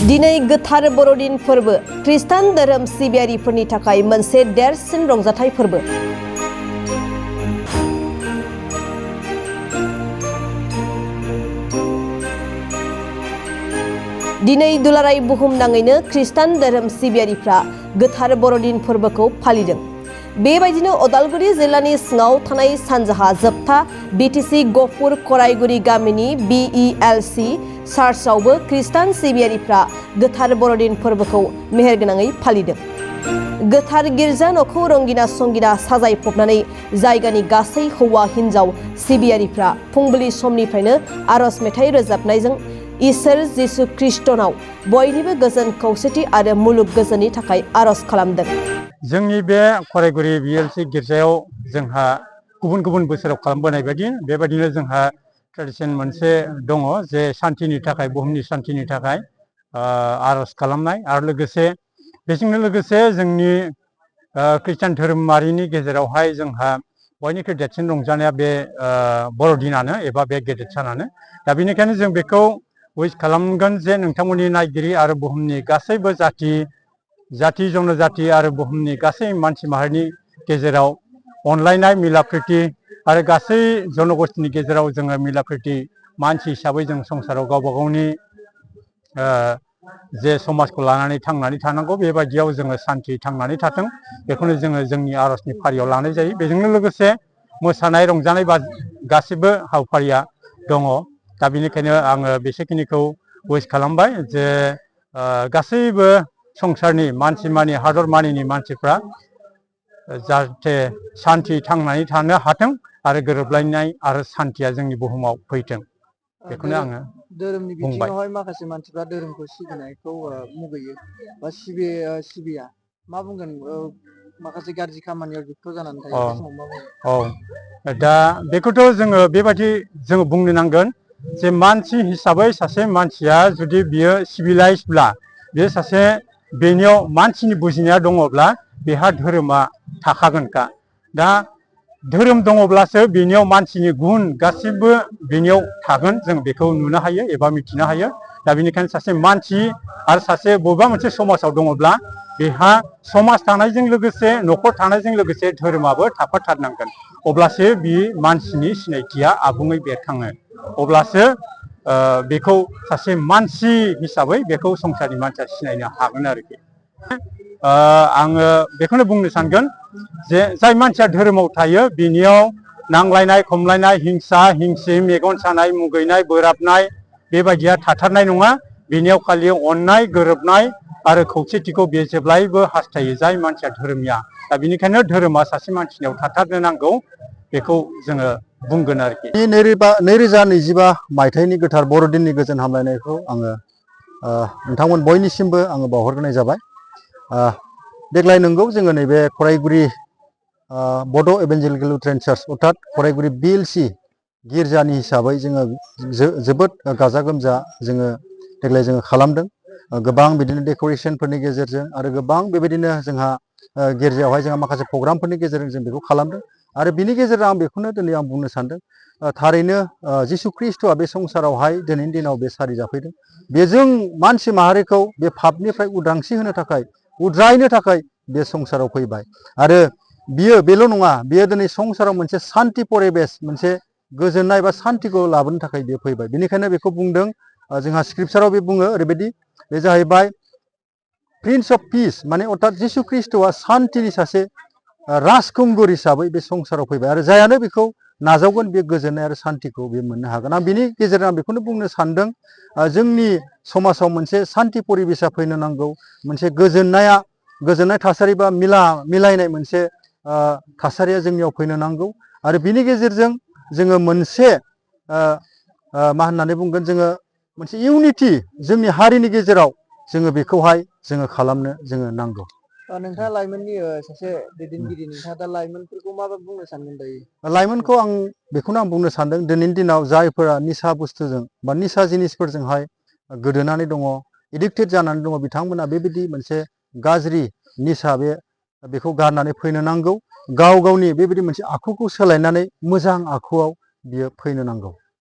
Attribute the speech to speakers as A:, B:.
A: दिनै गोथार बर'दिन फोरबो ख्रिस्टान धोरोम सिबियारिफोरनि थाखाय मोनसे देरसिन रंजाथाइ फोरबो। दिनै दुलाराय बुहुमनाङैनो ख्रिस्टान धोरोम सिबियारिफ्रा गोथार बर'दिन फोरबोखौ फालिदों। बेबायदिनो अदालगुरि जिल्लानि सिङाव थानाय सानजाहा जोबथा बिटिसि गफुर करायगुरि गामिनि BELC चार्चआवबो ख्रिस्टान सिबियारिफ्रा गोथार बर'दिन फोरबोखौ मेहेरगोनाङै फालिदों। गोथार गिर्जा न'खौ रंगिना संगिना साजायफबनानै जायगानि गासै हौवा हिन्जाव सिबियारिफ्रा फुंबिलि समनिफ्रायनो आरज मेथाइ रोजाबनायजों इसोर जिसु ख्रिस्टनाव बयनिबो गोजोन खौसेथि आरो मुलुग गोजोननि थाखाय आरज खालामदों।
B: जोंनि बे करायगुरि BLC गिर्जायाव जोंहा गुबुन गुबुन बोसोराव खालामबोनाय बायदि बेबायदिनो जोंहा ट्रेडिशन मोनसे दङ जे सान्तिनि थाखाय बुहुमनि सान्तिनि थाखाय आरज खालामनाय आरो लोगोसे बेजोंनो लोगोसे जोंनि ख्रिस्टान धोरोमारिनि गेजेरावहाय जोंहा बयनिख्रुइ देरसिन रंजानाया बे बर'दिनानो एबा बे गेदेर सानानो। दा बेनिखायनो जों बेखौ उइस खालामगोन जे नोंथांमोननि नायगिरि आरो बुहुमनि गासैबो जाथि जनजाति आरो बुहुमनि गासै मानसि माहारिनि गेजेराव अनलायनाय मिलाप्रिति आरो गासै जनगोष्ठीनि गेजेराव जोङो मिलाप्रिति मानसि हिसाबै जों संसाराव गावबा गावनि जे समाजखौ लानानै थांनानै थानांगौ बेबायदियाव जोङो सान्थि थांनानै थाथों बेखौनो जोङो जोंनि आरजनि फारियाव लानाय जायो। बेजोंनो लोगोसे मोसानाय रंजानाय गासिबो हाबाफारिया दङ। दा बेनिखायनो आङो बेसेखिनिखौ उइस खालामबाय जे गासैबो संसारनि मानसिमानि हादरमानिनि मानसिफ्रा जाहाथे सान्थि थांनानै थानो हाथों आरो गोरोबलायनाय आरो सान्थिया जोंनि बुहुमाव फैथों बेखौनो आङो
C: धोरोमनि
B: बुंबाय।
C: बिथिङावहाय माखासे मानसिफ्रा धोरोमखौ सिबिनायखौ मुगैयो बा सिबिया मा बुंगोन माखासे गाज्रि खामानियाव जुक्त जानानै थायो बे समाव मा बुंगोन?
B: दा बेखौथ' जोङो बेबायदि जोङो बुंनो नांगोन जे मानसि हिसाबै सासे मानसिया जुदि बियो सिभिलाइजब्ला बेयो सासे बेनियाव मानसिनि बुजिनाया दङब्ला बेहा धोरोमा थाखागोनखा। दा धोरोम दङब्लासो बेनियाव मानसिनि गुन गासिबो बेनियाव थागोन जों बेखौ नुनो हायो एबा मिथिनो हायो। दा बेनिखायनो सासे मानसि आरो सासे बबेबा मोनसे समाजाव दङब्ला बेहा समाज थानायजों लोगोसे न'खर थानायजों लोगोसे धोरोमाबो थाफाथारनांगोन। अब्लासो बे मानसिनि सिनायथिया आबुङै बेरखाङो। अब्लासो बेखौ सासे मानसि हिसाबै बेखौ संसारनि मानसिया सिनायनो हागोन आरोखि। आङो बेखौनो बुंनो सानगोन जे जाय मानसिया धोरोमाव थायो बिनियाव नांलायनाय खमलायनाय हिंसा हिंसि मेगन सानाय मुगैनाय बोराबनाय बेबायदिया थाथारनाय नङा। बेनियाव खालि अननाय गोरोबनाय आरो खौसेथिखौ बे जेब्लायबो हास्थायो जाय मानसिया धोरोमनिया। दा बेनिखायनो धोरोमा सासे मानसिनियाव थाथारनो नांगौ बेखौ जोङो बुंगोन आरोखि।
D: 2025 मायथाइनि गोथार बर'दिननि गोजोन हामलायनायखौ आङो नोंथांमोन बयनिसिमबो आङो बावहरग्रोनाय जाबाय। देग्लाय नंगौ जोङो नैबे करायगुरि बड' इभान्जेलिकेल लुथेरान चार्च अर्थात करायगुरि BLC गिर्जानि हिसाबै जोङो जोबोद गाजा गोमजा जोङो देग्लाय जोङो खालामदों। गोबां बिदिनो डेक'रेसनफोरनि गेजेरजों आरो गोबां बेबायदिनो जोंहा गिर्जायावहाय जोंहा माखासे प्रग्रामफोरनि गेजेरजों जों बेखौ खालामदों। आरो बिनि गेजेरजों आं बेखौनो दिनै आं बुंनो सानदों थारैनो जिसु ख्रिस्ट'आ बे संसारावहाय दिनैनि दिनाव बे सारि जाफैदों। बेजों मानसि माहारिखौ बे पापनिफ्राय उदांस्रि होनो थाखाय उद्रायनो थाखाय बे संसाराव फैबाय। आरो बियो बेल' नङा, बियो दिनै संसाराव मोनसे सान्ति परिबेस मोनसे गोजोननाय बा सान्तिखौ लाबोनो थाखाय बियो फैबाय। बेनिखायनो बेखौ बुंदों जोंहा स्क्रिप्चाराव बे बुङो ओरैबायदि बे जाहैबाय प्रिन्स अफ पिस माने अर्थात जिसु ख्रिस्ट'आ सान्तिनि सासे राजखुंगुर हिसाबै बे संसाराव फैबाय आरो जायानो बेखौ नाजावगोन बे गोजोननाय आरो सान्तिखौ बे मोननो हागोन। आं बिनि गेजेरजों आं बेखौनो बुंनो सानदों जोंनि समाजाव मोनसे सान्ति परिबेसा फैनो नांगौ। मोनसे गोजोननाय थासारि बा मिलायनाय मोनसे थासारिया जोंनियाव फैनो नांगौ। आरो बिनि गेजेरजों जोङो मोनसे मा होननानै बुंगोन जोङो मोनसे इउनिटि जोंनि हारिनि गेजेराव जोङो बेखौहाय जोङो खालामनो जोङो नांगौ।
C: नोंथाङा लाइमोननि सासे दैदेनगिरि, नोंथाङा दा लाइमोनफोरखौ मा बुंनो सानगोन दायो?
D: लाइमोनखौ आं बेखौनो आं बुंनो सानदों दिनैनि दिनाव जायफोरा निसा बुस्थुजों बा निसा जिनिसफोरजोंहाय गोदोनानै दङ, एडिक्टेड जानानै दङ, बिथांमोना बेबायदि मोनसे गाज्रि निसा बेखौ गारनानै फैनो नांगौ। गाव गावनि बेबायदि मोनसे आखुखौ सोलायनानै मोजां आखुआव बियो फैनो नांगौ।